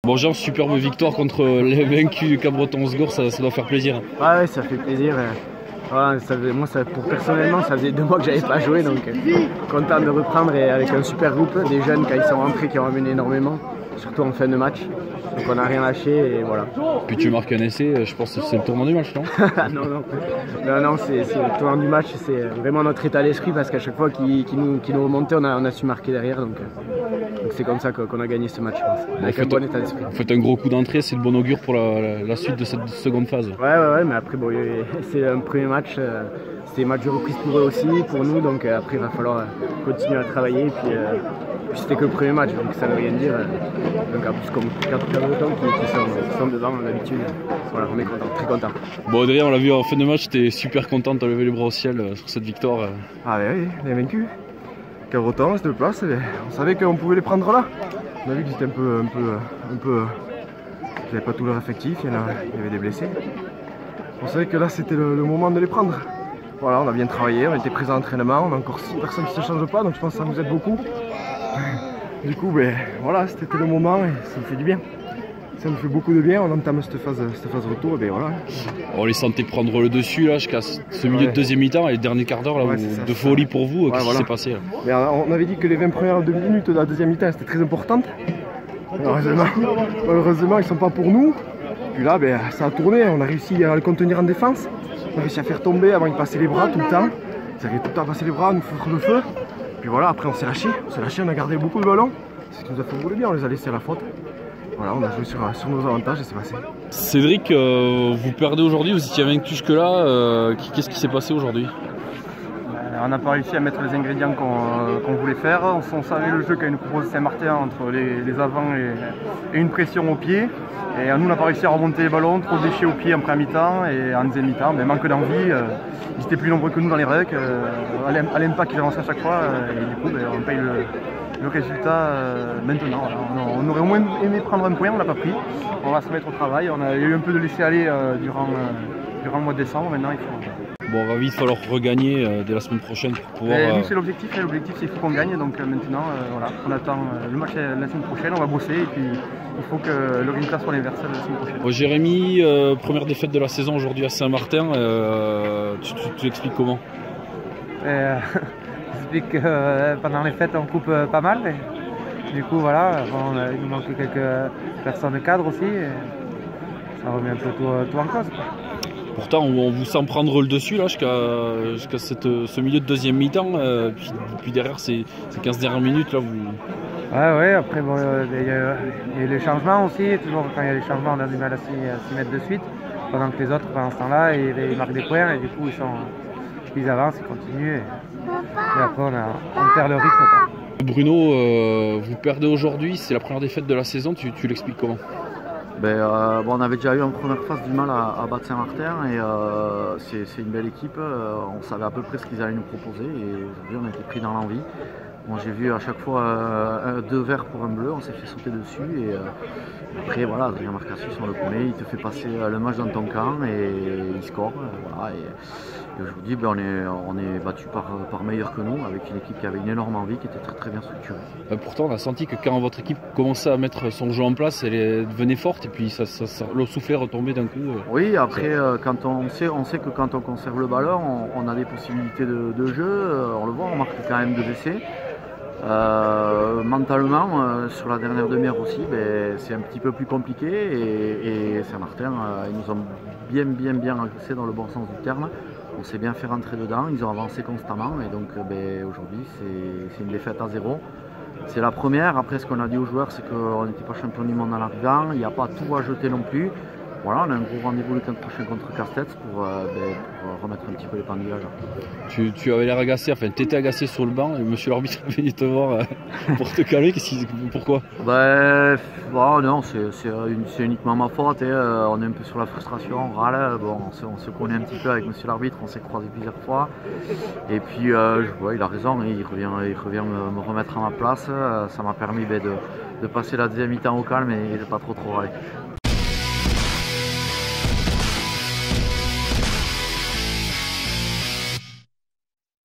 Bon Jean, superbe victoire contre les vaincus du Cabreton-Osgore, ça doit faire plaisir. Ouais, ça fait plaisir. Voilà, personnellement, ça faisait 2 mois que j'avais pas joué, donc content de reprendre et avec un super groupe, des jeunes quand ils sont rentrés qui ont amené énormément, surtout en fin de match. Donc on n'a rien lâché et voilà. Puis tu marques un essai, je pense que c'est le tournant du match, non? Non, c'est le tournant du match, c'est vraiment notre état d'esprit parce qu'à chaque fois qu'ils nous remontaient, on a su marquer derrière. Donc c'est comme ça qu'on a gagné ce match, je pense, avec un bon état d'esprit. Vous faites un gros coup d'entrée, c'est de bon augure pour la suite de cette seconde phase. Ouais, mais après bon, c'est un premier match, c'était un match de reprise pour eux aussi, pour nous, donc après il va falloir continuer à travailler. Et puis c'était que le premier match, donc ça ne veut rien dire. Donc en plus comme 4 autant qui sont dedans d'habitude, voilà, on est content, très content. Bon Adrien, on l'a vu en fin de match, tu es super content, tu as levé les bras au ciel sur cette victoire. Ah oui, les vaincus. Cabreton, cette place, on savait qu'on pouvait les prendre là. On a vu qu'ils étaient un peu ils n'avaient pas tout leur effectif, il y avait des blessés. On savait que là c'était le moment de les prendre. Voilà, on a bien travaillé, on était présents à l'entraînement, on a encore 6 personnes qui ne se changent pas, donc je pense que ça nous aide beaucoup. Du coup, voilà, c'était le moment et ça nous fait du bien. Ça nous fait beaucoup de bien, on entame cette phase retour, et voilà. On les sentait prendre le dessus là jusqu'à ce milieu de deuxième mi-temps et le dernier quart d'heure de folie pour vous, qu'est-ce qui s'est passé là? Mais on avait dit que les 20 premières minutes de la deuxième mi-temps c'était très importante. Malheureusement ils ne sont pas pour nous. Puis là ça a tourné, on a réussi à le contenir en défense. On a réussi à faire tomber avant de passer les bras tout le temps. Ils avaient tout le temps passé les bras, nous foutre le feu. Puis voilà, après on s'est lâché, on a gardé beaucoup de ballons. C'est ce qui nous a fait rouler bien, on les a laissés à la faute. Voilà, on a joué sur nos avantages et c'est passé. Cédric, vous perdez aujourd'hui, vous étiez vaincu jusque-là. Qu'est-ce qui s'est passé aujourd'hui? On n'a pas réussi à mettre les ingrédients qu'on voulait faire. On savait le jeu qu'a nous propose Saint-Martin entre les avants et une pression au pied. Et nous, on n'a pas réussi à remonter les ballons, trop de déchets au pied en première mi-temps et en deuxième mi-temps. Mais manque d'envie, ils étaient plus nombreux que nous dans les rucks. À l'impact, ils avançaient à chaque fois. Et du coup, on paye le résultat maintenant. On aurait au moins aimé prendre un point, on ne l'a pas pris. On va se mettre au travail. On a eu un peu de laisser-aller durant le mois de décembre. Maintenant, il faut... Bon, va vite falloir regagner dès la semaine prochaine pour pouvoir... Nous c'est l'objectif, l'objectif c'est qu'il faut qu'on gagne, donc maintenant voilà, on attend le match la semaine prochaine, on va bosser et puis il faut que le résultat soit l'inverse la semaine prochaine. Bon, Jérémy, première défaite de la saison aujourd'hui à Saint-Martin, tu l'expliques comment? J'explique que pendant les fêtes on coupe pas mal, et du coup voilà, il nous manque quelques personnes cadres aussi, et ça remet un peu tout en cause, quoi. Pourtant, on vous sent prendre le dessus là jusqu'à ce milieu de deuxième mi-temps. Puis derrière, ces 15 dernières minutes là, vous... Ouais, après bon, il y a les changements aussi. Toujours quand il y a les changements, on a du mal à s'y mettre de suite. Pendant que les autres, pendant ce temps-là, ils marquent des points et du coup, ils avancent, ils continuent. Et après, on perd le rythme, quoi. Bruno, vous perdez aujourd'hui, c'est la première défaite de la saison. Tu l'expliques comment? On avait déjà eu en première phase du mal à battre Saint-Martin et c'est une belle équipe, on savait à peu près ce qu'ils allaient nous proposer et aujourd'hui on a été pris dans l'envie. Bon, j'ai vu à chaque fois 2 verts pour un bleu, on s'est fait sauter dessus et après voilà, Adrien Marcassus on le connaît, il te fait passer le match dans ton camp et il score. Voilà, et aujourd'hui on est battu par meilleur que nous avec une équipe qui avait une énorme envie, qui était très très bien structurée. Pourtant on a senti que quand votre équipe commençait à mettre son jeu en place, elle devenait forte et puis le soufflet retombait d'un coup. Oui, après quand on sait que quand on conserve le ballon, on a des possibilités de jeu, on le voit, on marque quand même 2 essais. Mentalement, sur la dernière demi-heure aussi, c'est un petit peu plus compliqué et Saint-Martin, ils nous ont bien agressé dans le bon sens du terme. On s'est bien fait rentrer dedans, ils ont avancé constamment et donc aujourd'hui c'est une défaite à 0. C'est la première. Après, ce qu'on a dit aux joueurs, c'est qu'on n'était pas champion du monde en arrivant, il n'y a pas tout à jeter non plus. Voilà, on a un gros rendez-vous le 15 prochain contre Castets pour remettre un petit peu les pendules à jour. Tu avais l'air agacé, enfin tu étais agacé sur le banc et monsieur l'arbitre est venu te voir pour te calmer, pourquoi? Non, c'est uniquement ma faute, on est un peu sur la frustration, on râle, on se connaît un petit peu avec monsieur l'arbitre, on s'est croisé plusieurs fois et puis il a raison, il revient me remettre à ma place, ça m'a permis de passer la deuxième mi-temps au calme et de pas trop râler.